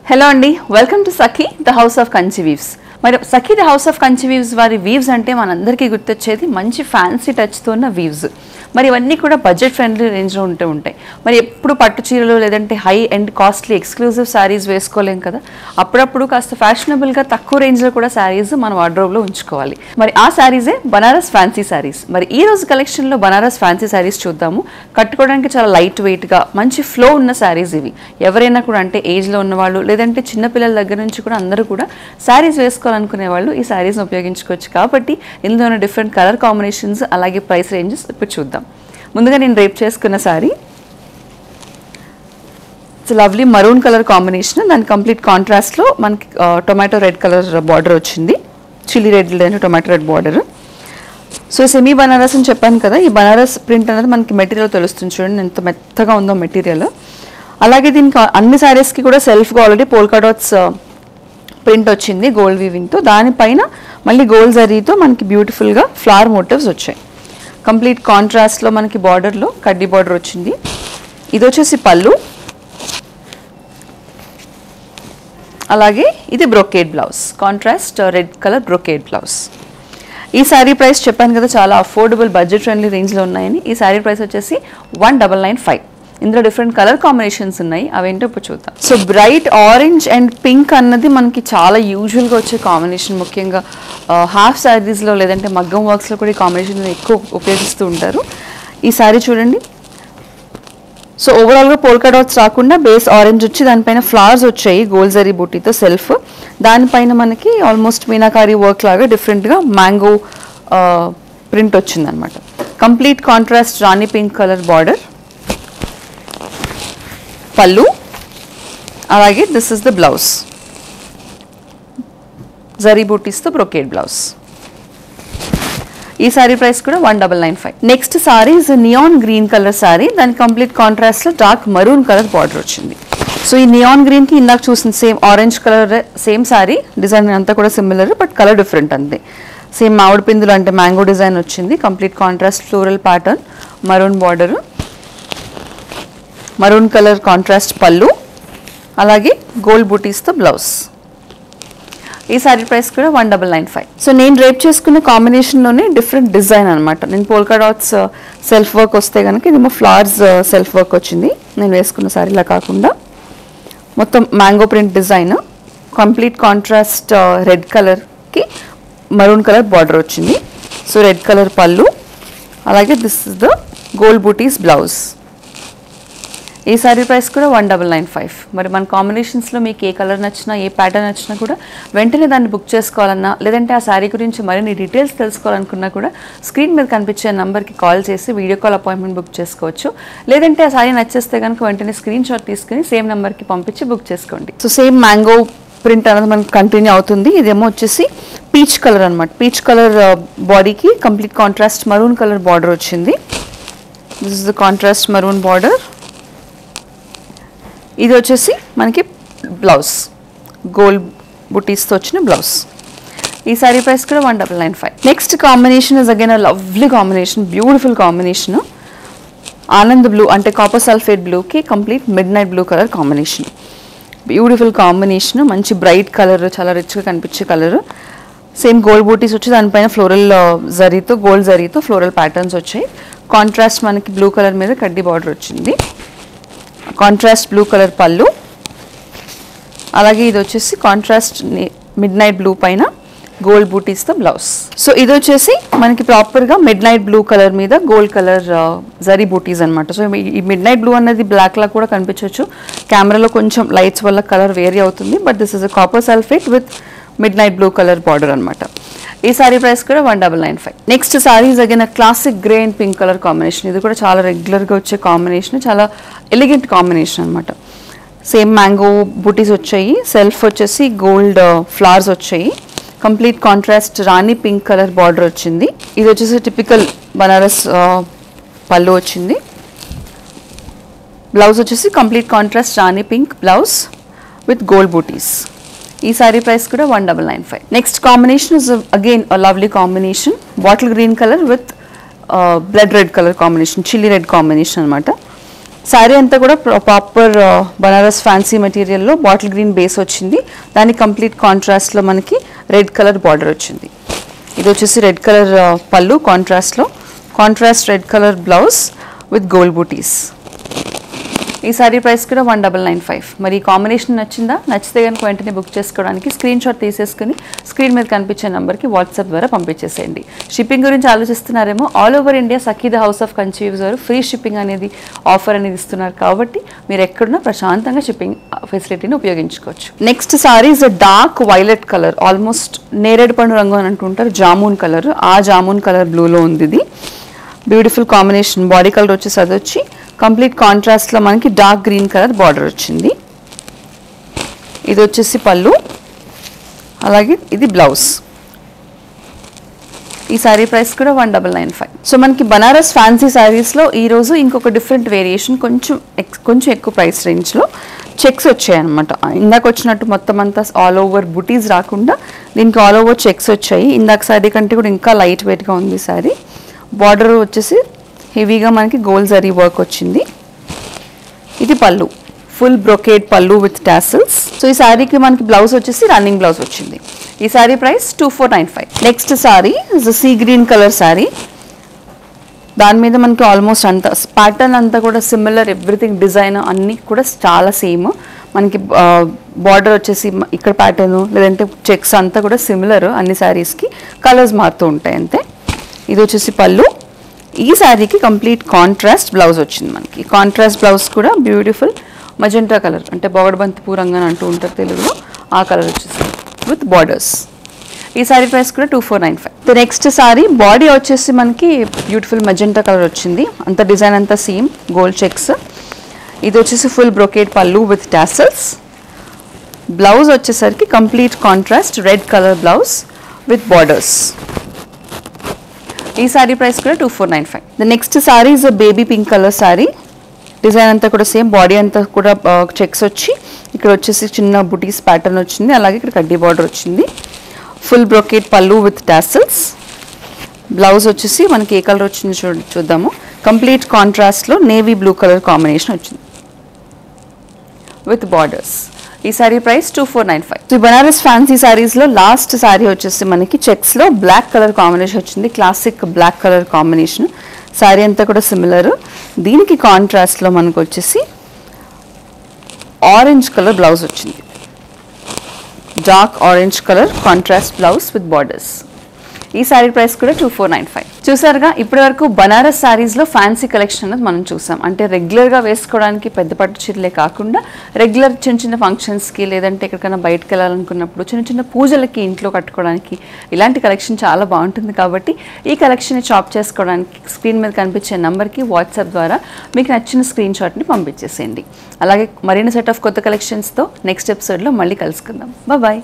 Hello అండి, welcome to Sakhi the house of Kanchi weaves. మరి Sakhi the house of Kanchi weaves వారి weaves అంటే మనందరికీ గుర్తొచ్చేది మంచి ఫ్యాన్సీ టచ్తో ఉన్న వీవ్స్. మరి ఇవన్నీ కూడా బడ్జెట్ ఫ్రెండ్లీ రేంజ్లో ఉంటాయి. మరి ఎప్పుడు పట్టు చీరలు లేదంటే high and costly exclusive saris వేసుకోలేం కదా. అప్పుడప్పుడు కాస్త ఫ్యాషనబుల్గా తక్కువ రేంజ్లో కూడా శారీస్ మన వార్డ్రోబ్లో ఉంచుకోవాలి. మరి ఆ శారీసే బనారస్ ఫ్యాన్సీ శారీస్. మరి ఈ రోజు కలెక్షన్లో బనారస్ ఫ్యాన్సీ శారీస్ చూద్దాము. కట్టుకోవడానికి చాలా లైట్ వెయిట్గా మంచి ఫ్లో ఉన్న శారీస్ ఇవి. ఎవరైనా కూడా అంటే ఏజ్లో ఉన్నవాళ్ళు లేదంటే చిన్నపిల్లల దగ్గర నుంచి కూడా అందరూ కూడా శారీస్ వేసుకోవాలనుకునే వాళ్ళు ఈ శారీస్ని ఉపయోగించుకోవచ్చు. కాబట్టి ఇందులో ఉన్న డిఫరెంట్ కలర్ కాంబినేషన్స్ అలాగే ప్రైస్ రేంజెస్ ఇప్పుడు చూద్దాం. ముందుగా నేను రేప్ చేసుకున్న sari it's lovely maroon colour combination. దాని కంప్లీట్ కాంట్రాస్ట్లో మనకి టొమాటో రెడ్ కలర్ బార్డర్ వచ్చింది. చిల్లీ రెడ్ లేదంటే tomato red border. So semi Banaras అని చెప్పాను కదా, ఈ బనారస్ ప్రింట్ అనేది మనకి మెటీరియల్ తెలుస్తుంది. చూడండి ఎంత మెత్తగా ఉందో మెటీరియల్. అలాగే దీనికి అన్ని శారీస్కి కూడా సెల్ఫ్గా ఆల్రెడీ పోల్కా డాట్స్ ప్రింట్ వచ్చింది గోల్డ్ వీవింగ్తో. దానిపైన మళ్ళీ గోల్డ్ జరీతో మనకి బ్యూటిఫుల్గా ఫ్లవర్ మోటివ్స్ వచ్చాయి. కంప్లీట్ కాంట్రాస్ట్లో మనకి బార్డర్లో కడ్డీ బార్డర్ వచ్చింది. ఇది వచ్చేసి పళ్ళు, అలాగే ఇది brocade blouse, contrast red colour brocade blouse. ఈ శారీ ప్రైస్ చెప్పాను కదా చాలా అఫోర్డబుల్ బడ్జెట్ ఫ్రెండ్లీ రేంజ్లో ఉన్నాయని. ఈ శారీ ప్రైస్ వచ్చేసి 1995. ఇందులో డిఫరెంట్ కలర్ కాంబినేషన్స్ ఉన్నాయి, అవేంటో ఇప్పుడు చూద్దాం. So bright orange and pink అన్నది మనకి చాలా యూజువల్గా వచ్చే కాంబినేషన్. ముఖ్యంగా హాఫ్ శారీస్లో లేదంటే మగ్గం వర్క్స్లో కూడా ఈ కాంబినేషన్ ఎక్కువ ఉపయోగిస్తూ ఉంటారు. ఈ శారీ చూడండి. సో ఓవరాల్గా పోల్కా డాట్స్ రాకుండా బేస్ ఆరెంజ్ వచ్చి దానిపైన ఫ్లవర్స్ వచ్చాయి గోల్డ్ జరీ బూటీతో సెల్ఫ్. దానిపైన మనకి ఆల్మోస్ట్ మీనాకారీ వర్క్ లాగా డిఫరెంట్గా మ్యాంగో ప్రింట్ వచ్చిందనమాట. Complete contrast rani pink colour border, పళ్ళు, అలాగే this is the blouse, zari బూటీస్తో బ్రొకేడ్ బ్లౌజ్. ఈ శారీ ప్రైస్ కూడా 1995. Next sari is neon green colour sari. దాని కంప్లీట్ కాంట్రాస్ట్లో డార్క్ మరూన్ కలర్ బార్డర్ వచ్చింది. సో ఈ నియాన్ గ్రీన్కి ఇందాక చూసిన same orange colour same sari design అంతా కూడా సిమిలర్, బట్ కలర్ డిఫరెంట్ అంతే. సేమ్ మామిడి పిందులు అంటే మ్యాంగో డిజైన్ వచ్చింది. Complete contrast floral pattern, maroon border, maroon colour contrast పళ్ళు, అలాగే గోల్డ్ బూటీస్తో బ్లౌజ్. ఈ శారీ ప్రైస్ కూడా 1995. సో నేను రేప్ చేసుకున్న కాంబినేషన్లోనే డిఫరెంట్ డిజైన్ అనమాట. నేను పోల్కా డాట్స్ సెల్ఫ్ వర్క్ వస్తే కనుక ఇదేమో ఫ్లవర్స్ సెల్ఫ్ వర్క్ వచ్చింది. నేను వేసుకున్న శారీలా కాకుండా మొత్తం mango print design, complete contrast red కలర్కి మరూన్ కలర్ బార్డర్ వచ్చింది. సో రెడ్ కలర్ పళ్ళు, అలాగే this is the gold butis blouse. ఈ శారీ ప్రైస్ కూడా 1995. మరి మన కాంబినేషన్స్లో మీకు ఏ కలర్ నచ్చినా ఏ ప్యాటర్న్ నచ్చినా కూడా వెంటనే దాన్ని బుక్ చేసుకోవాలన్నా లేదంటే ఆ శారీ గురించి మరిన్ని డీటెయిల్స్ తెలుసుకోవాలనుకున్నా కూడా స్క్రీన్ మీద కనిపించే నెంబర్కి కాల్ చేసి వీడియో కాల్ అపాయింట్మెంట్ బుక్ చేసుకోవచ్చు. లేదంటే ఆ శారీ నచ్చేస్తే కనుక వెంటనే స్క్రీన్ షాట్ తీసుకుని సేమ్ నెంబర్కి పంపించి బుక్ చేసుకోండి. సో సేమ్ మ్యాంగో ప్రింట్ అనేది మనకు కంటిన్యూ అవుతుంది. ఇదేమో వచ్చేసి పీచ్ కలర్ అనమాట. పీచ్ కలర్ బాడీకి complete contrast maroon colour border వచ్చింది. This is the contrast maroon border. ఇది వచ్చేసి మనకి బ్లౌజ్, గోల్డ్ బుటీస్తో వచ్చిన బ్లౌజ్. ఈ శారీ ప్రైస్ కూడా 1995. Next combination is again a lovely combination, beautiful combination. Anand blue అంటే కాపర్ సల్ఫేట్ బ్లూకి complete mid night blue colour combination. Beautiful combination, మంచి బ్రైట్ కలర్, చాలా రిచ్గా కనిపించే కలర్. సేమ్ గోల్డ్ బూటీస్ వచ్చి దానిపైన ఫ్లోరల్ జరీతో గోల్డ్ జరీతో ఫ్లోరల్ ప్యాటర్న్స్ వచ్చాయి. కాంట్రాస్ట్ మనకి బ్లూ కలర్ మీద కడ్డీ బార్డర్ వచ్చింది. కాంట్రాస్ట్ బ్లూ కలర్ పళ్ళు, అలాగే ఇది వచ్చేసి కాంట్రాస్ట్ మిడ్ నైట్ బ్లూ పైన గోల్డ్ బూటీస్తో బ్లౌజ్. సో ఇది వచ్చేసి మనకి ప్రాపర్గా మిడ్ నైట్ బ్లూ కలర్ మీద గోల్డ్ కలర్ జరీ బూటీస్ అనమాట. సో ఈ మిడ్ నైట్ బ్లూ అనేది బ్లాక్ లా కూడా కనిపించవచ్చు. కెమెరాలో కొంచెం లైట్స్ వల్ల కలర్ వేరీ అవుతుంది, but this is a copper sulphate with mid night blue colour border అనమాట. ఈ శారీ ప్రైస్ కూడా 1995. Next saris again classic grey and pink colour combination. ఇది కూడా చాలా రెగ్యులర్గా వచ్చే కాంబినేషన్, చాలా ఎలిగెంట్ కాంబినేషన్ అనమాట. సేమ్ మ్యాంగో బూటీస్ వచ్చాయి, సెల్ఫ్ వచ్చేసి గోల్డ్ ఫ్లవర్స్ వచ్చాయి. Complete contrast rani pink colour border వచ్చింది. ఇది వచ్చేసి టిపికల్ బనారస్ పళ్ళు వచ్చింది. బ్లౌజ్ వచ్చేసి complete contrast rani pink blouse with gold bootis. ఈ శారీ ప్రైస్ కూడా 1995. Next combination is again a lovely combination, bottle green colour with blood red colour combination, chilli red combination అనమాట. శారీ అంతా కూడా ప్రాపర్ బనారస్ ఫ్యాన్సీ మెటీరియల్లో బాటిల్ గ్రీన్ బేస్ వచ్చింది. దానికి complete కాంట్రాస్ట్లో మనకి రెడ్ కలర్ బార్డర్ వచ్చింది. ఇది వచ్చేసి రెడ్ కలర్ పళ్ళు కాంట్రాస్ట్లో, contrast red colour blouse with gold bootis. ఈ సారీ ప్రైస్ కూడా 1995. మరి ఈ కాంబినేషన్ నచ్చిందా? నచ్చితే కనుక వెంటనే బుక్ చేసుకోవడానికి స్క్రీన్ షాట్ తీసేసుకుని స్క్రీన్ మీద కనిపించే నెంబర్కి వాట్సాప్ ద్వారా పంపించేసేయండి. షిప్పింగ్ గురించి ఆలోచిస్తున్నారేమో, all over India Sakhi the house of కన్సీవ్స్ వారు ఫ్రీ షిప్పింగ్ అనేది ఆఫర్ అనేది ఇస్తున్నారు. కాబట్టి మీరు ఎక్కడున్నా ప్రశాంతంగా షిప్పింగ్ ఫెసిలిటీని ఉపయోగించుకోవచ్చు. Next sari is dark violet colour, almost నేరేడు పండు రంగు అని అంటుంటారు, జామూన్ కలర్. ఆ జామూన్ కలర్ బ్లూలో ఉంది ఇది. Beautiful combination. బాడీ కలర్ వచ్చేసి అది వచ్చి కంప్లీట్ కాంట్రాస్ట్లో మనకి డార్క్ గ్రీన్ కలర్ బార్డర్ వచ్చింది. ఇది వచ్చేసి పళ్ళు, అలాగే ఇది బ్లౌజ్. ఈ శారీ ప్రైస్ కూడా 1995. సో మనకి బనారస్ ఫ్యాన్సీ శారీస్లో ఈరోజు ఇంకొక డిఫరెంట్ వేరియేషన్, కొంచెం ఎక్కువ ప్రైస్ రేంజ్లో చెక్స్ వచ్చాయన్నమాట. ఇందాక వచ్చినట్టు మొత్తం అంతా ఆల్ ఓవర్ బుటీస్ రాకుండా దీనికి ఆల్ ఓవర్ చెక్స్ వచ్చాయి. ఇందాక శారీ కంటే కూడా ఇంకా లైట్ వెయిట్గా ఉంది శారీ. బార్డర్ వచ్చేసి హెవీగా మనకి గోల్డ్ జరీ వర్క్ వచ్చింది. ఇది పళ్ళు, ఫుల్ బ్రొకేడ్ పళ్ళు విత్ టాసిల్స్. సో ఈ శారీకి మనకి బ్లౌజ్ వచ్చేసి రన్నింగ్ బ్లౌజ్ వచ్చింది. ఈ sari price 2495. Next sari sea green colour sari. దాని మీద మనకి ఆల్మోస్ట్ అంతా ప్యాటర్న్ అంతా కూడా సిమిలర్, ఎవ్రీథింగ్ డిజైన్ అన్నీ కూడా చాలా సేమ్. మనకి బార్డర్ వచ్చేసి ఇక్కడ ప్యాటర్ను లేదంటే చెక్స్ అంతా కూడా సిమిలర్. అన్ని శారీస్కి కలర్స్ మారుతూ ఉంటాయి అంతే. ఇది వచ్చేసి పళ్ళు. ఈ శారీకి కంప్లీట్ కాంట్రాస్ట్ బ్లౌజ్ వచ్చింది మనకి. కాంట్రాస్ట్ బ్లౌజ్ కూడా బ్యూటిఫుల్ మజెంటా కలర్, అంటే బొగడబంతి పూరంగా అంటూ ఉంటారు తెలుగులో, ఆ కలర్ వచ్చేసి విత్ బార్డర్స్. ఈ శారీ ప్రైస్ కూడా 2495. నెక్స్ట్ శారీ బాడీ వచ్చేసి మనకి బ్యూటిఫుల్ మజెంటా కలర్ వచ్చింది. అంత డిజైన్ అంతా సేమ్, గోల్డ్ చెక్స్. ఇది వచ్చేసి ఫుల్ బ్రొకేడ్ పళ్ళు విత్ టాసల్స్. బ్లౌజ్ వచ్చేసరికి complete contrast red colour blouse with borders. ఈ శారీ ప్రైస్ కూడా 2495. The next sari is a baby pink colour sari. Design అంతా కూడా సేమ్, బాడీ అంతా కూడా చెక్స్ వచ్చి ఇక్కడ వచ్చేసి చిన్న బుటీస్ ప్యాటర్న్ వచ్చింది, అలాగే ఇక్కడ కడ్డీ బార్డర్ వచ్చింది. ఫుల్ బ్రొకేడ్ పళ్ళు విత్ టాసిల్స్. బ్లౌజ్ వచ్చేసి మనకి ఏ కలర్ వచ్చింది చూద్దాము. కంప్లీట్ కాంట్రాస్ట్లో నేవీ బ్లూ కలర్ కాంబినేషన్ వచ్చింది విత్ బార్డర్స్. ఈ శారీ ప్రైస్ 2495. ఈ బనారస్ ఫ్యాన్సీ శారీస్లో లాస్ట్ శారీ వచ్చేసి మనకి చెక్స్లో బ్లాక్ కలర్ కాంబినేషన్ వచ్చింది. Classic black colour combination. Sari అంతా కూడా సిమిలర్. దీనికి కాంట్రాస్ట్లో మనకు వచ్చేసి ఆరెంజ్ కలర్ బ్లౌజ్ వచ్చింది. Dark orange colour contrast blouse with borders. ఈ శారీ ప్రైస్ కూడా 2495. చూసారుగా, ఇప్పటి వరకు బనారస్ శారీస్లో ఫ్యాన్సీ కలెక్షన్ అనేది మనం చూసాం. అంటే రెగ్యులర్గా వేసుకోవడానికి పెద్ద పట్టు చీరలే కాకుండా రెగ్యులర్ చిన్న చిన్న ఫంక్షన్స్కి లేదంటే ఎక్కడికైనా బయటకు వెళ్ళాలనుకున్నప్పుడు చిన్న చిన్న పూజలకి ఇంట్లో కట్టుకోవడానికి ఇలాంటి కలెక్షన్ చాలా బాగుంటుంది. కాబట్టి ఈ కలెక్షన్ని షాప్ చేసుకోవడానికి స్క్రీన్ మీద కనిపించే నెంబర్కి వాట్సాప్ ద్వారా మీకు నచ్చిన స్క్రీన్ షాట్ని పంపించేసేయండి. అలాగే మరిన్ని సెట్ ఆఫ్ కొత్త కలెక్షన్స్తో నెక్స్ట్ ఎపిసోడ్లో మళ్ళీ కలుసుకుందాం. బాయ్.